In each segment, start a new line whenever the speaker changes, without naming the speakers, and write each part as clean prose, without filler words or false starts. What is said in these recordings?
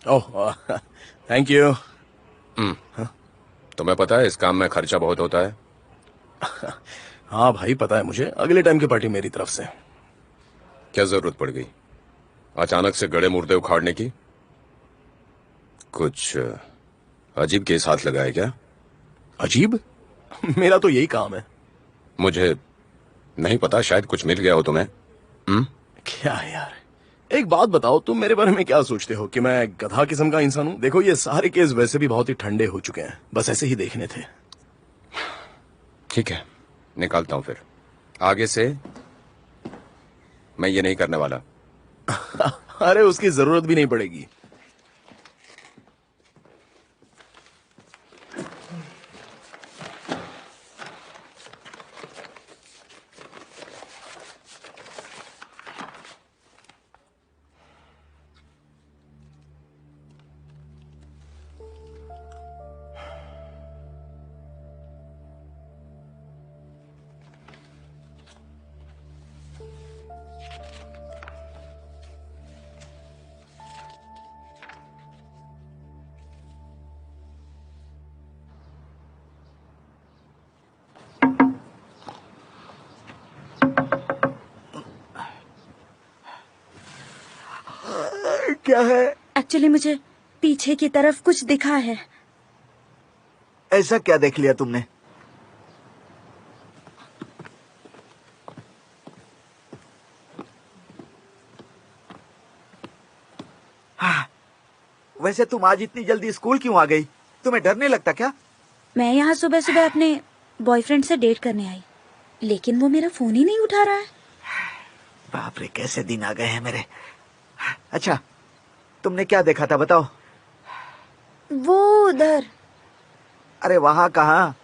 Oh, thank you.
तुम्हें पता है इस काम में खर्चा बहुत होता है।
हाँ भाई, पता है मुझे। अगले टाइम की पार्टी मेरी तरफ से।
क्या जरूरत पड़ गई अचानक से गड़े मुर्दे उखाड़ने की? कुछ अजीब केस हाथ लगा है क्या?
अजीब? मेरा तो यही काम है।
मुझे नहीं पता, शायद कुछ मिल गया हो तुम्हें।
क्या है यार, एक बात बताओ, तुम मेरे बारे में क्या सोचते हो कि मैं गधा किस्म का इंसान हूं? देखो, ये सारे केस वैसे भी बहुत ही ठंडे हो चुके हैं, बस ऐसे ही देखने थे।
ठीक है, निकालता हूं फिर। आगे से मैं ये नहीं करने वाला।
अरे उसकी जरूरत भी नहीं पड़ेगी। क्या है?
एक्चुअली मुझे पीछे की तरफ कुछ दिखा है।
ऐसा क्या देख लिया तुमने? वैसे तुम आज इतनी जल्दी स्कूल क्यों आ गई? तुम्हें डर नहीं लगता क्या?
मैं यहाँ सुबह सुबह अपने बॉयफ्रेंड से डेट करने आई, लेकिन वो मेरा फोन ही नहीं उठा रहा है।
बाप रे, कैसे दिन आ गए हैं मेरे। अच्छा, तुमने क्या देखा था बताओ?
वो उधर।
अरे वहाँ कहाँ?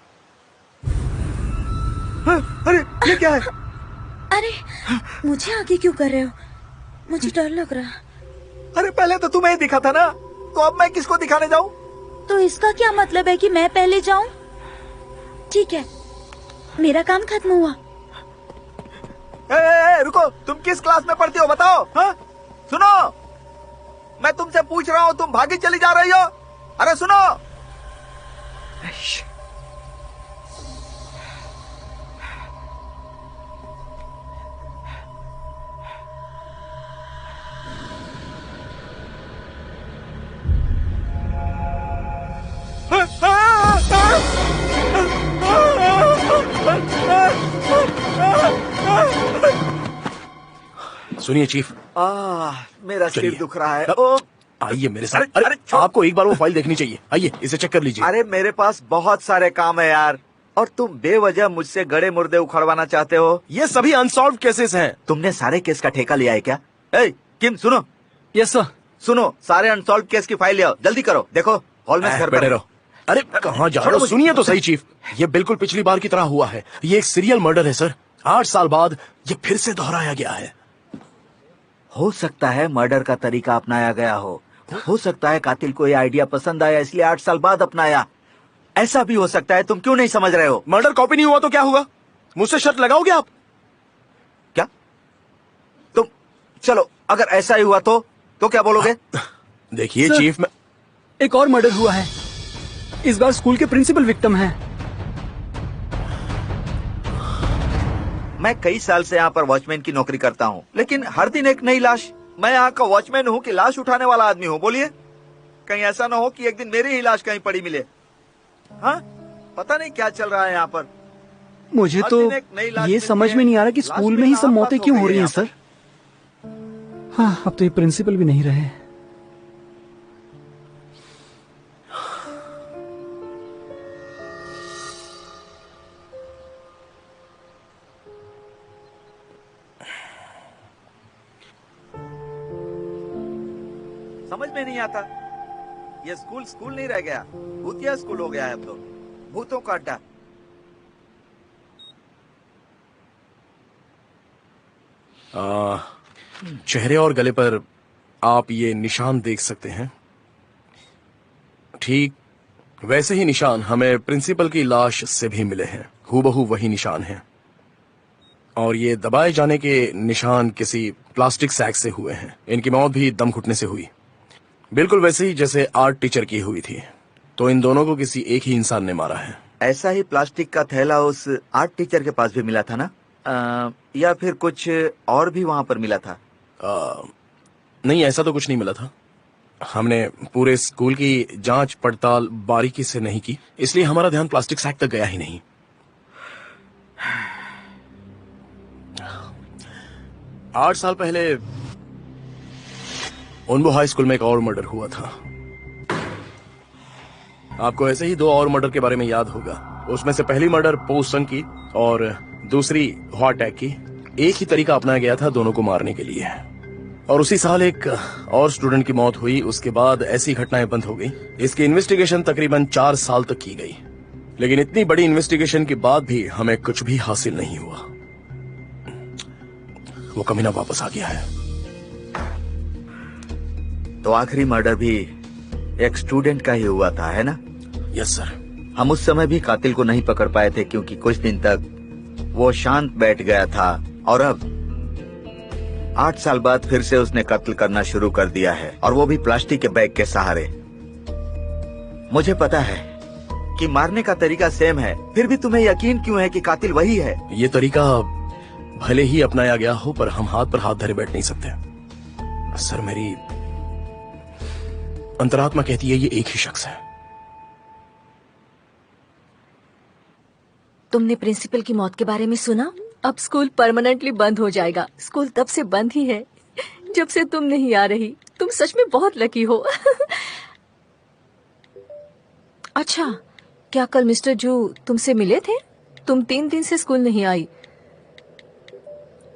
अरे ये क्या है?
अरे मुझे आगे क्यों कर रहे हो? मुझे डर लग रहा।
अरे पहले तो तुम्हें ही दिखा था ना, तो अब मैं किसको दिखाने जाऊँ?
तो इसका क्या मतलब है कि मैं पहले जाऊं? ठीक है, मेरा काम खत्म हुआ।
रुको, तुम किस क्लास में पढ़ती हो बताओ? हाँ? सुनो, मैं तुमसे पूछ रहा हूँ, तुम भागी चली जा रही हो। अरे सुनो।
सुनिए चीफ।
मेरा सिर
चलिए।
दुख रहा है।
आइए मेरे साथ।
अरे
अरे आपको एक बार वो फाइल देखनी चाहिए। आइए इसे चेक कर लीजिए।
अरे मेरे पास बहुत सारे काम है यार, और तुम बेवजह मुझसे गड़े मुर्दे उखड़वाना चाहते हो।
ये सभी अनसॉल्व केसेस हैं।
तुमने सारे केस का ठेका लिया है क्या? किम सुनो।
Yes sir.
सुनो, सारे अनसॉल्व केस की फाइल ले आओ, जल्दी करो। देखो हॉल में घर
बैठे रहो। अरे कहाँ जा रहे हो? सुनिए तो सही चीफ, ये बिल्कुल पिछली बार की तरह हुआ है। ये एक सीरियल मर्डर है सर। 8 साल बाद ये फिर से दोहराया गया है।
हो सकता है मर्डर का तरीका अपनाया गया हो सकता है कातिल को ये आइडिया पसंद आया इसलिए 8 साल बाद अपनाया। ऐसा भी हो सकता है, तुम क्यों नहीं समझ रहे हो?
मर्डर कॉपी नहीं हुआ तो क्या हुआ? मुझसे शर्त लगाओगे आप?
क्या तुम? चलो, अगर ऐसा ही हुआ तो क्या बोलोगे?
देखिए चीफ, मैं
एक और मर्डर हुआ है। इस बार स्कूल के प्रिंसिपल विक्टिम हैं।
मैं कई साल से यहाँ पर वॉचमैन की नौकरी करता हूँ, लेकिन हर दिन एक नई लाश। मैं यहाँ का वॉचमैन हूँ कि लाश उठाने वाला आदमी हूँ? बोलिए, कहीं ऐसा ना हो कि एक दिन मेरी ही लाश कहीं पड़ी मिले। हाँ, पता नहीं क्या चल रहा है यहाँ पर।
मुझे तो ये समझ में नहीं आ रहा कि स्कूल में ही सब मौतें क्यों हो रही हैं सर। हाँ, अब तो ये प्रिंसिपल भी नहीं रहे।
समझ में नहीं आता, ये स्कूल नहीं रह गया, भूतिया स्कूल हो गया है अब तो। भूतों का अड्डा।
चेहरे और गले पर आप ये निशान देख सकते हैं। ठीक वैसे ही निशान हमें प्रिंसिपल की लाश से भी मिले हैं। हूबहू वही निशान हैं। और ये दबाए जाने के निशान किसी प्लास्टिक सैक से हुए हैं। इनकी मौत भी दम घुटने से हुई, बिल्कुल वैसे ही जैसे आर्ट टीचर की हुई थी। तो इन दोनों को किसी एक ही इंसान ने मारा है।
ऐसा ही प्लास्टिक का थैला उस आर्ट टीचर के पास भी मिला था ना? या फिर कुछ और भी वहां पर मिला था?
नहीं, ऐसा तो कुछ नहीं मिला था। हमने पूरे स्कूल की जांच पड़ताल बारीकी से नहीं की, इसलिए हमारा ध्यान प्लास्टिक सैक तक गया ही नहीं। 8 साल पहले उन्बो हाई स्कूल में एक और मर्डर हुआ था। आपको ऐसे ही 2 और मर्डर के बारे में याद होगा। उसमें से पहली मर्डर पोसंग की और दूसरी हॉटैग की। एक ही तरीका अपनाया गया था दोनों को मारने के लिए, और उसी साल एक और स्टूडेंट की मौत हुई। उसके बाद ऐसी घटनाएं बंद हो गई। इसकी इन्वेस्टिगेशन तकरीबन 4 साल तक की गई, लेकिन इतनी बड़ी इन्वेस्टिगेशन के बाद भी हमें कुछ भी हासिल नहीं हुआ। वो कमीना वापस आ गया है।
तो आखिरी मर्डर भी एक स्टूडेंट का ही हुआ था, है ना?
Yes sir.
हम उस समय भी कातिल को नहीं पकड़ पाए थे क्योंकि कुछ दिन तक वो शांत बैठ गया था, और अब 8 साल बाद फिर से उसने कत्ल करना शुरू कर दिया है, और वो भी प्लास्टिक के बैग के सहारे। मुझे पता है कि मारने का तरीका सेम है, फिर भी तुम्हें यकीन क्यों है कि कातिल वही है?
ये तरीका भले ही अपनाया गया हो, पर हम हाथ पर हाथ धरे बैठ नहीं सकते। सर, मेरी अंतरात्मा कहती है ये एक ही शख्स है।
तुमने प्रिंसिपल की मौत के बारे में सुना? अब स्कूल परमानेंटली बंद हो जाएगा। स्कूल तब से बंद ही है जब से तुम नहीं आ रही। तुम सच में बहुत लकी हो। अच्छा, क्या कल मिस्टर जू तुमसे मिले थे? तुम 3 दिन से स्कूल नहीं आई।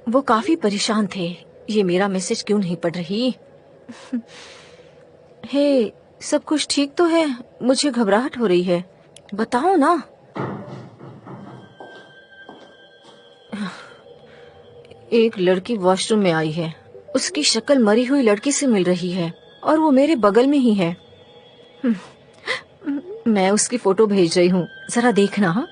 वो काफी परेशान थे। ये मेरा मैसेज क्यों नहीं पढ़ रही? हे, सब कुछ ठीक तो है? मुझे घबराहट हो रही है, बताओ ना। एक लड़की वॉशरूम में आई है। उसकी शक्ल मरी हुई लड़की से मिल रही है, और वो मेरे बगल में ही है। मैं उसकी फोटो भेज रही हूँ, जरा देखना। हाँ,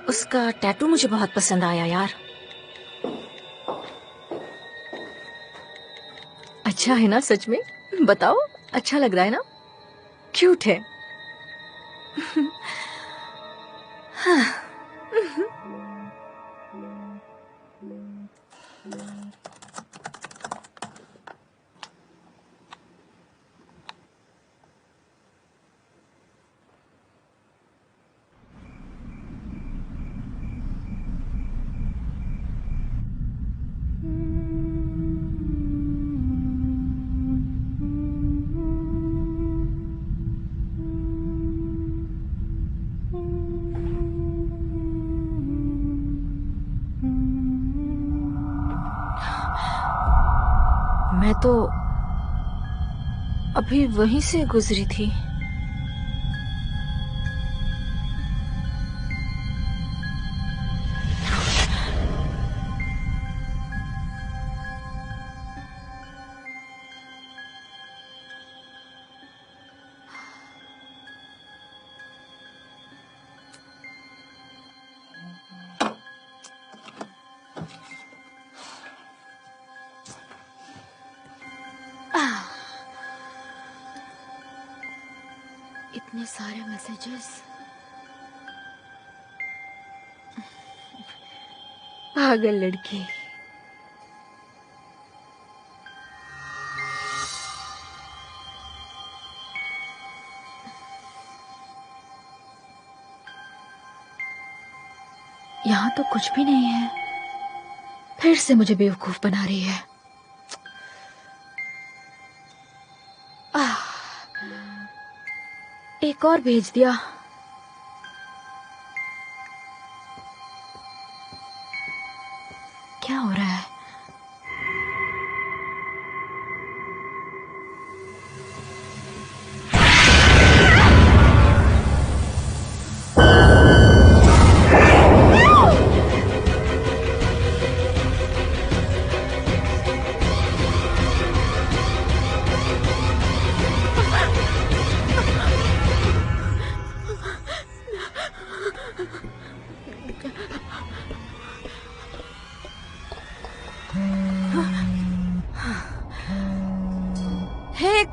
उसका टैटू मुझे बहुत पसंद आया यार। अच्छा है ना? सच में बताओ, अच्छा लग रहा है ना? क्यूट है। मैं तो अभी वहीं से गुजरी थी। इतने सारे मैसेजेस। पागल लड़की। यहाँ तो कुछ भी नहीं है। फिर से मुझे बेवकूफ बना रही है। एक और भेज दिया। क्या हो रहा है?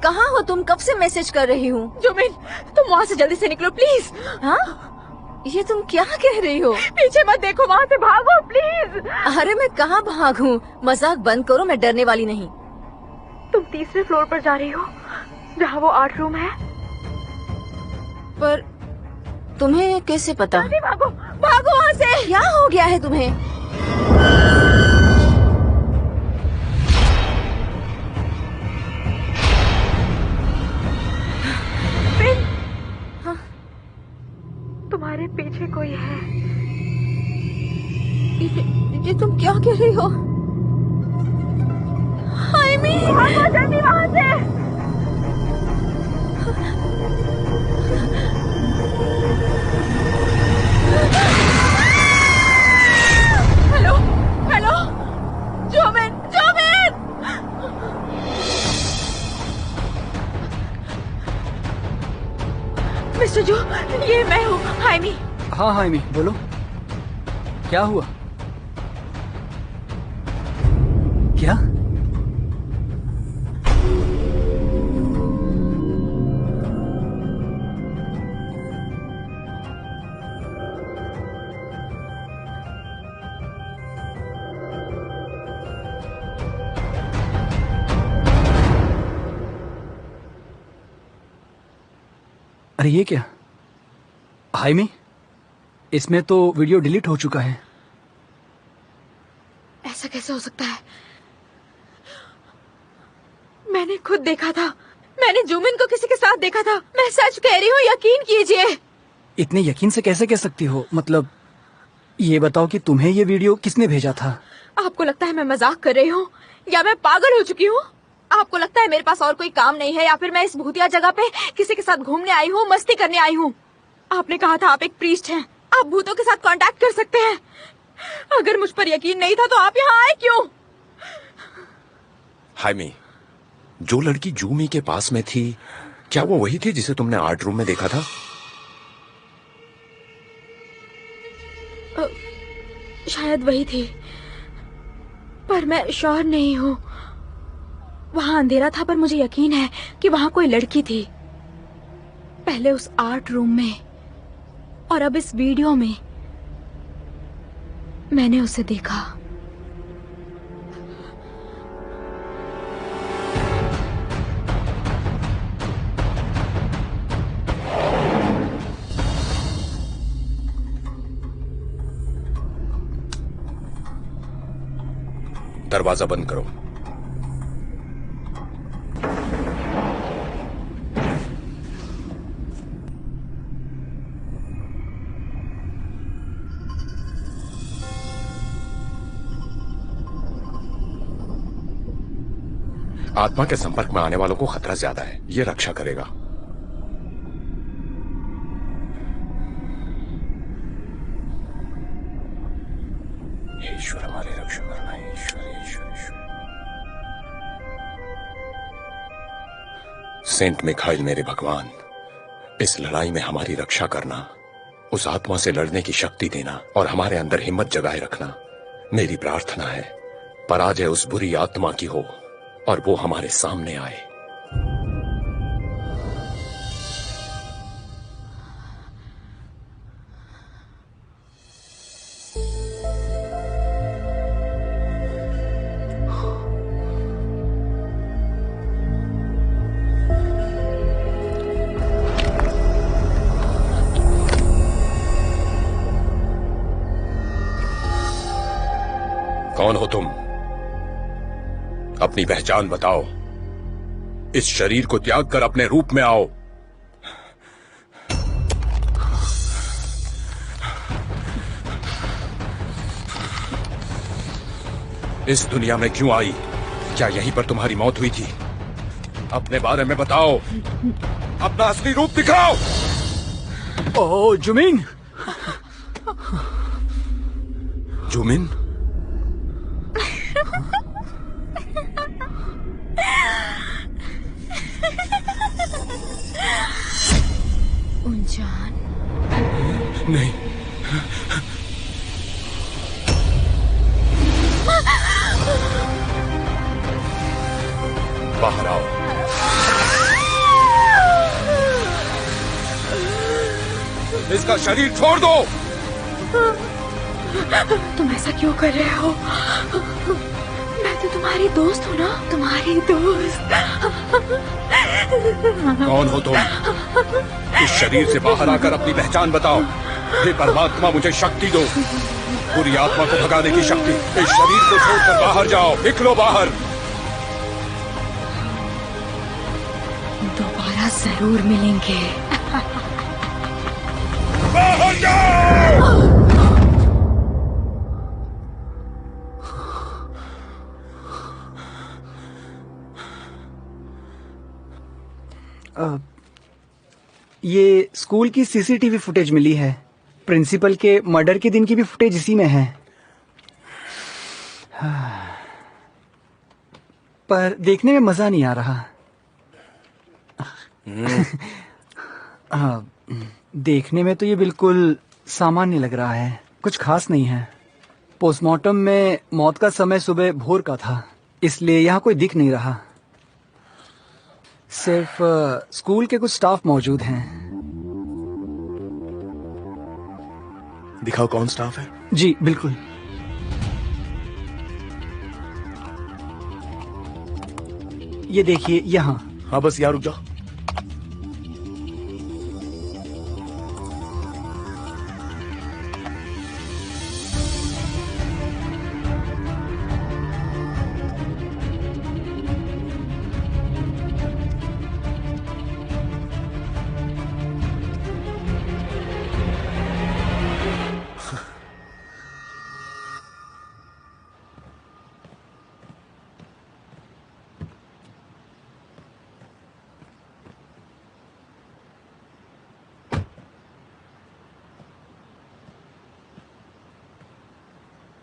कहाँ हो तुम? कब से मैसेज कर रही हूँ।
जुमिन, तुम वहाँ से जल्दी से निकलो प्लीज।
हाँ, ये तुम क्या कह रही हो?
पीछे मत देखो, वहाँ से भागो प्लीज।
अरे मैं कहाँ भागूं? मजाक बंद करो, मैं डरने वाली नहीं।
तुम तीसरे फ्लोर पर जा रही हो, जहाँ वो आर्ट रूम है।
पर तुम्हें कैसे पता?
जल्दी भागो, भागो वहाँ से।
क्या हो गया है तुम्हें?
तुम्हारे पीछे कोई है।
ये तुम क्या कह रही हो?
हाइमी, भागो जल्दी वहाँ से। Hello, hello, Jumin, Jumin. Mister Joo, ये मैं हूँ, हाइमी।
हाँ हाइमी, बोलो क्या हुआ? क्या? अरे ये क्या? हाइमी, इसमें तो वीडियो डिलीट हो चुका है।
ऐसा कैसे हो सकता है? मैंने खुद देखा था, मैंने जुमिन को किसी के साथ देखा था। मैं सच कह रही हूँ, यकीन कीजिए।
इतने यकीन से कैसे कह सकती हो? मतलब ये बताओ कि तुम्हें ये वीडियो किसने भेजा था?
आपको लगता है मैं मजाक कर रही हूँ या मैं पागल हो चुकी हूँ? आपको लगता है मेरे पास और कोई काम नहीं है, या फिर मैं इस भूतिया जगह पे किसी के साथ घूमने आई हूँ, मस्ती करने आई हूँ? आपने कहा था आप एक प्रीस्ट हैं, आप भूतों के साथ कांटेक्ट कर सकते हैं। अगर मुझ पर यकीन नहीं था तो आप यहाँ आए क्यों?
हाइमी, जो लड़की जूमी के पास में थी, क्या वो वही थी जिसे तुमने आर्ट रूम में देखा था?
शायद वही थी, पर मैं श्योर नहीं हूँ। वहाँ अंधेरा था, पर मुझे यकीन है कि वहाँ कोई लड़की थी। पहले उस आर्ट रूम में और अब इस वीडियो में मैंने उसे देखा।
दरवाजा बंद करो। आत्मा के संपर्क में आने वालों को खतरा ज्यादा है, ये रक्षा करेगा। ईश्वर हमारी रक्षा करना। ईश्वर ईश्वर ईश्वर। सेंट मिखाइल मेरे भगवान, इस लड़ाई में हमारी रक्षा करना, उस आत्मा से लड़ने की शक्ति देना और हमारे अंदर हिम्मत जगाए रखना मेरी प्रार्थना है। पराजय उस बुरी आत्मा की हो और वो हमारे सामने आए। कौन हो तुम? अपनी पहचान बताओ। इस शरीर को त्याग कर अपने रूप में आओ। इस दुनिया में क्यों आई? क्या यहीं पर तुम्हारी मौत हुई थी? अपने बारे में बताओ, अपना असली रूप दिखाओ।
ओह जुमिन!
जुमिन?
उनजान?
नहीं। बाहर आओ। इसका शरीर छोड़ दो।
तुम ऐसा क्यों कर रहे हो? मैं तो तुम्हारी दोस्त हूँ ना, तुम्हारी दोस्त।
कौन हो तुम? इस शरीर से बाहर आकर अपनी पहचान बताओ। हे परमात्मा, मुझे शक्ति दो, बुरी आत्मा को भगाने की शक्ति। इस शरीर को छोड़कर बाहर जाओ, निकलो बाहर।
दोबारा जरूर मिलेंगे।
बाहर जाओ।
ये स्कूल की सीसीटीवी फुटेज मिली है। प्रिंसिपल के मर्डर के दिन की भी फुटेज इसी में है। पर देखने में मजा नहीं आ रहा। देखने में तो ये बिल्कुल सामान्य लग रहा है, कुछ खास नहीं है। पोस्टमार्टम में मौत का समय सुबह भोर का था, इसलिए यहाँ कोई दिख नहीं रहा। सिर्फ स्कूल के कुछ स्टाफ मौजूद हैं।
दिखाओ कौन स्टाफ है।
जी बिल्कुल। ये देखिए यहाँ।
हाँ बस यहाँ रुक जाओ।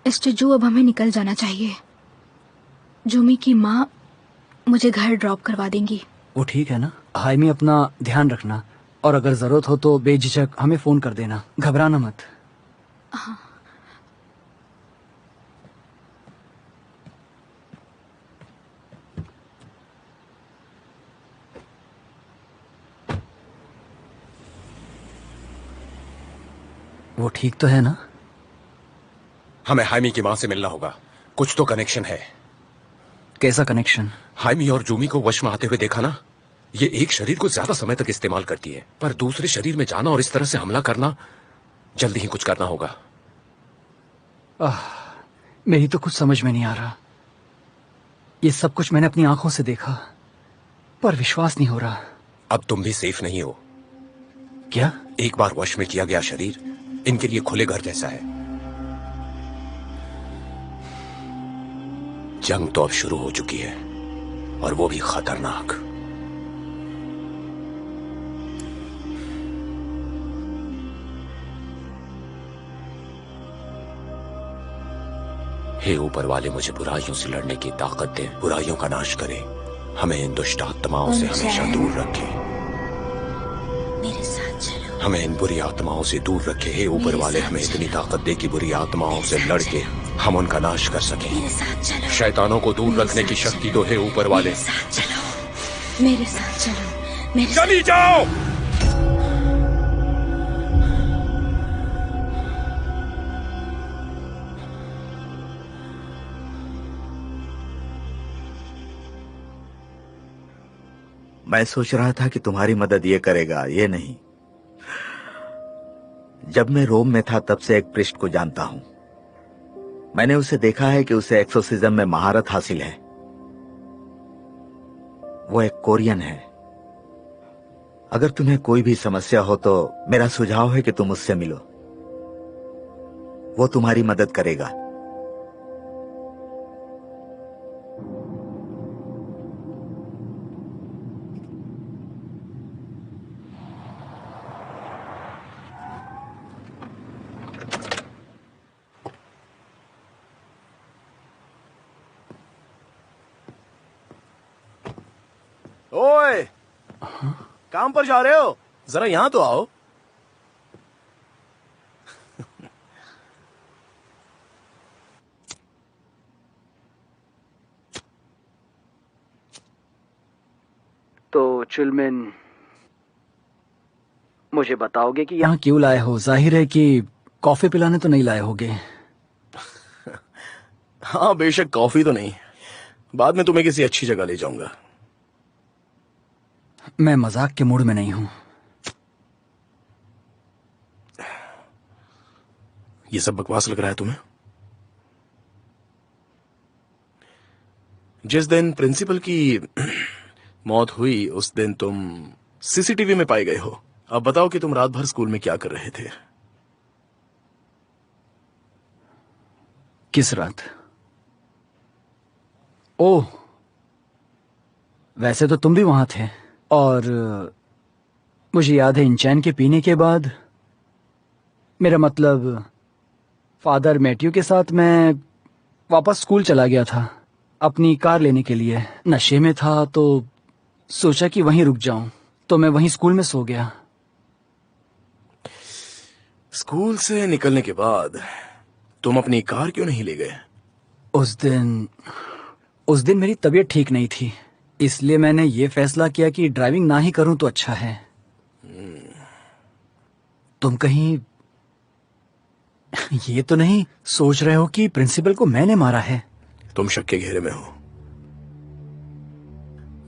स्टेजू, अब हमें निकल जाना चाहिए। जूमी की माँ मुझे घर ड्रॉप करवा देंगी।
वो ठीक है ना। हाइमी, अपना ध्यान रखना, और अगर जरूरत हो तो बेझिझक हमें फोन कर देना, घबराना मत।
हाँ।
वो ठीक तो है ना?
हमें हाइमी की माँ से मिलना होगा। कुछ तो कनेक्शन है।
कैसा कनेक्शन?
हाइमी और जूमी को वश में आते हुए देखा ना। ये एक शरीर को ज्यादा समय तक इस्तेमाल करती है, पर दूसरे शरीर में जाना और इस तरह से हमला करना, जल्दी ही कुछ करना होगा।
मेरी तो कुछ समझ में नहीं आ रहा। ये सब कुछ मैंने अपनी आंखों से देखा, पर विश्वास नहीं हो रहा।
अब तुम भी सेफ नहीं हो।
क्या?
एक बार वश में किया गया शरीर इनके लिए खुले घर जैसा है। जंग तो अब शुरू हो चुकी है, और वो भी खतरनाक। हे ऊपर वाले, मुझे बुराइयों से लड़ने की ताकत दे, बुराइयों का नाश करे, हमें इन दुष्ट आत्माओं से हमेशा दूर रखे।
मेरे साथ चलो।
हमें इन बुरी आत्माओं से दूर रखे। हे ऊपर वाले, हमें इतनी ताकत दे कि बुरी आत्माओं से लड़के हम उनका नाश कर सकें।
मेरे साथ चलो।
शैतानों को दूर रखने की शक्ति तो है ऊपर वाले।
मेरे साथ चलो। मेरे साथ चलो। मेरे
चली जाओ।
मैं सोच रहा था कि तुम्हारी मदद ये करेगा, ये नहीं। जब मैं रोम में था तब से एक प्रिस्ट को जानता हूं। मैंने उसे देखा है कि उसे एक्सोर्सिज्म में महारत हासिल है। वो एक कोरियन है। अगर तुम्हें कोई भी समस्या हो तो मेरा सुझाव है कि तुम उससे मिलो। वो तुम्हारी मदद करेगा।
ओए, काम पर जा रहे हो? जरा यहां तो आओ।
तो चिलमिन, मुझे बताओगे कि यहाँ क्यों लाए हो? जाहिर है कि कॉफी पिलाने तो नहीं लाए होगे।
हाँ बेशक कॉफी तो नहीं, बाद में तुम्हें किसी अच्छी जगह ले जाऊंगा।
मैं मजाक के मूड में नहीं हूँ।
ये सब बकवास लग रहा है तुम्हें? जिस दिन प्रिंसिपल की मौत हुई उस दिन तुम सीसीटीवी में पाए गए हो। अब बताओ कि तुम रात भर स्कूल में क्या कर रहे थे?
किस रात? ओह, वैसे तो तुम भी वहां थे। और मुझे याद है इंचैन के पीने के बाद, मेरा मतलब फादर मैथ्यू के साथ मैं वापस स्कूल चला गया था अपनी कार लेने के लिए। नशे में था तो सोचा कि वहीं रुक जाऊं, तो मैं वहीं स्कूल में सो गया।
स्कूल से निकलने के बाद तुम अपनी कार क्यों नहीं ले गए?
उस दिन मेरी तबीयत ठीक नहीं थी, इसलिए मैंने ये फैसला किया कि ड्राइविंग ना ही करूं तो अच्छा है। तुम कहीं ये तो नहीं सोच रहे हो कि प्रिंसिपल को मैंने मारा है?
तुम शक के घेरे में हो।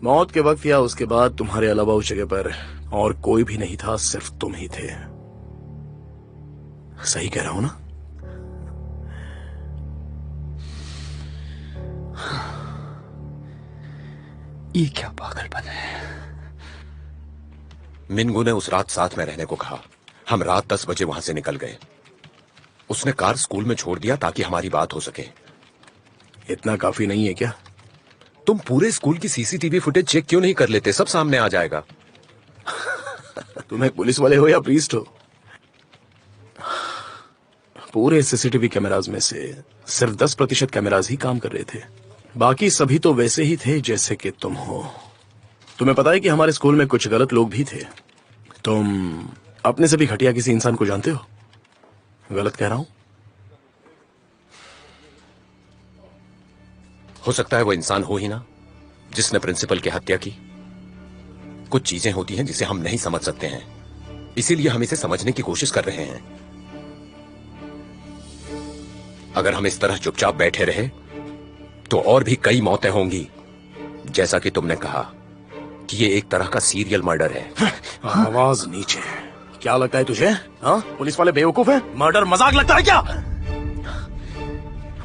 मौत के वक्त या उसके बाद तुम्हारे अलावा उस जगह पर और कोई भी नहीं था, सिर्फ तुम ही थे। सही कह रहा हूं ना?
ये क्या पागलपन है।
मिनगू ने उस रात साथ में रहने को कहा। हम रात 10 बजे वहां से निकल गए। उसने कार स्कूल में छोड़ दिया ताकि हमारी बात हो सके।
इतना काफी नहीं है क्या?
तुम पूरे स्कूल की सीसीटीवी फुटेज चेक क्यों नहीं कर लेते? सब सामने आ जाएगा।
तुम एक पुलिस वाले हो या प्रीस्ट हो? पूरे सीसीटीवी कैमराज में से सिर्फ 10% कैमराज ही काम कर रहे थे, बाकी सभी तो वैसे ही थे जैसे कि तुम हो। तुम्हें पता है कि हमारे स्कूल में कुछ गलत लोग भी थे। तुम अपने से भी घटिया किसी इंसान को जानते हो? गलत कह रहा हूं?
हो सकता है वो इंसान हो ही ना जिसने प्रिंसिपल की हत्या की। कुछ चीजें होती हैं जिसे हम नहीं समझ सकते हैं, इसीलिए हम इसे समझने की कोशिश कर रहे हैं। अगर हम इस तरह चुपचाप बैठे रहे तो और भी कई मौतें होंगी। जैसा कि तुमने कहा कि ये एक तरह का सीरियल मर्डर है।
आवाज नीचे। क्या लगता है तुझे? हाँ, पुलिस वाले बेवकूफ हैं? मर्डर मजाक लगता है क्या?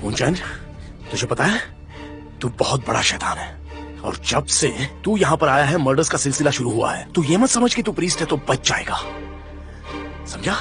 ऊंचन, तुझे पता है तू बहुत बड़ा शैतान है, और जब से तू यहाँ पर आया है मर्डर्स का सिलसिला शुरू हुआ है। तू ये मत समझ कि तू प्रीस्ट है तो बच जाएगा, समझा?